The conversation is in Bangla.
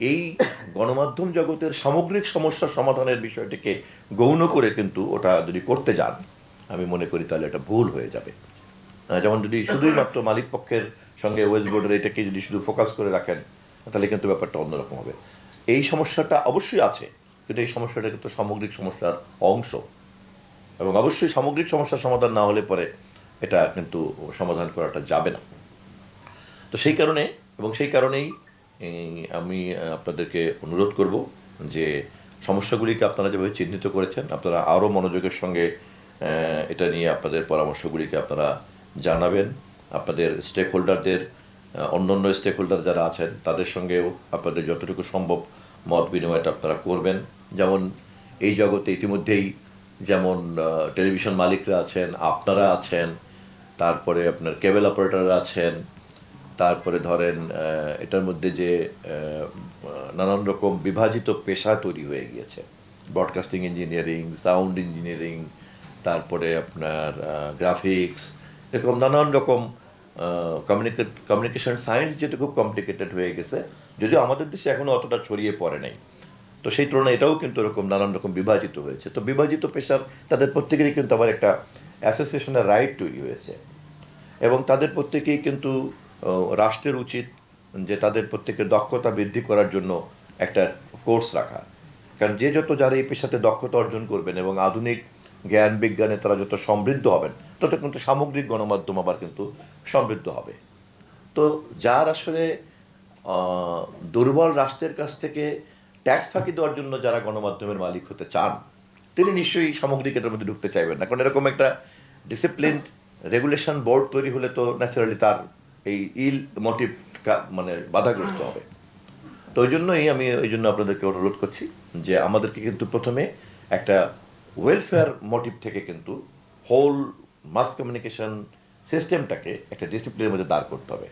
এই গণমাধ্যম জগতের সামগ্রিক সমস্যার সমাধানের বিষয়টিকে গৌণ করে কিন্তু ওটা যদি করতে যান, আমি মনে করি তাহলে এটা ভুল হয়ে যাবে। যেমন যদি শুধুই মাত্র মালিক পক্ষের সঙ্গে ওয়েস্ট বোর্ডের এটাকে যদি শুধু ফোকাস করে রাখেন, তাহলে কিন্তু ব্যাপারটা অন্যরকম হবে। এই সমস্যাটা অবশ্যই আছে, কিন্তু এই সমস্যাটা কিন্তু সামগ্রিক সমস্যার অংশ, এবং অবশ্যই সামগ্রিক সমস্যার সমাধান না হলে পরে এটা কিন্তু সমাধান করাটা যাবে না। তো সেই কারণে এবং সেই কারণেই আমি আপনাদেরকে অনুরোধ করব যে সমস্যাগুলিকে আপনারা যেভাবে চিহ্নিত করেছেন, আপনারা আরও মনোযোগের সঙ্গে এটা নিয়ে আপনাদের পরামর্শগুলিকে আপনারা জানাবেন। আপনাদের স্টেক হোল্ডারদের, অন্যান্য স্টেক হোল্ডার যারা আছেন তাদের সঙ্গেও আপনাদের যতটুকু সম্ভব মত বিনিময়টা আপনারা করবেন। যেমন এই জগতে ইতিমধ্যেই যেমন টেলিভিশন মালিকরা আছেন, আপনারা আছেন, তারপরে আপনার কেবল অপারেটররা আছেন, তারপরে ধরেন এটার মধ্যে যে নানান রকম বিভাজিত পেশা তৈরি হয়ে গিয়েছে, ব্রডকাস্টিং ইঞ্জিনিয়ারিং, সাউন্ড ইঞ্জিনিয়ারিং, তারপরে আপনার গ্রাফিক্স, এরকম নানান রকম কমিউনিকেশন সায়েন্স যেটা খুব কমপ্লিকেটেড হয়ে গেছে, যদিও আমাদের দেশে এখনও অতটা ছড়িয়ে পড়ে নাই। তো সেই তুলনায় এটাও কিন্তু এরকম নানান রকম বিভাজিত হয়েছে। তো বিভাজিত পেশার তাদের প্রত্যেকেরই কিন্তু আবার একটা অ্যাসোসিয়েশনের রাইট তৈরি হয়েছে, এবং তাদের প্রত্যেকেই কিন্তু রাষ্ট্রের উচিত যে তাদের প্রত্যেকের দক্ষতা বৃদ্ধি করার জন্য একটা কোর্স রাখা। কারণ যে যত যারা এই পেশাতে দক্ষতা অর্জন করবেন এবং আধুনিক জ্ঞান বিজ্ঞানে তারা যত সমৃদ্ধ হবেন, তত কিন্তু সামগ্রিক গণমাধ্যম আবার কিন্তু সমৃদ্ধ হবে। তো যার আসলে দুর্বল রাষ্ট্রের কাছ থেকে ট্যাক্স ফাঁকি দেওয়ার জন্য যারা গণমাধ্যমের মালিক হতে চান, তিনি নিশ্চয়ই সামগ্রিক এটার মধ্যে ঢুকতে চাইবেন না। কারণ এরকম একটা ডিসিপ্লিন রেগুলেশন বোর্ড তৈরি হলে তো ন্যাচারালি তার এই মোটিভ মানে বাধাগ্রস্ত হবে। তো ওই জন্যই আমি ওই জন্য আপনাদেরকে অনুরোধ করছি যে আমাদেরকে কিন্তু প্রথমে একটা ওয়েলফেয়ার মোটিভ থেকে কিন্তু হোল মাস কমিউনিকেশন সিস্টেমটাকে একটা ডিসিপ্লিনের মধ্যে দাঁড় করতে হবে।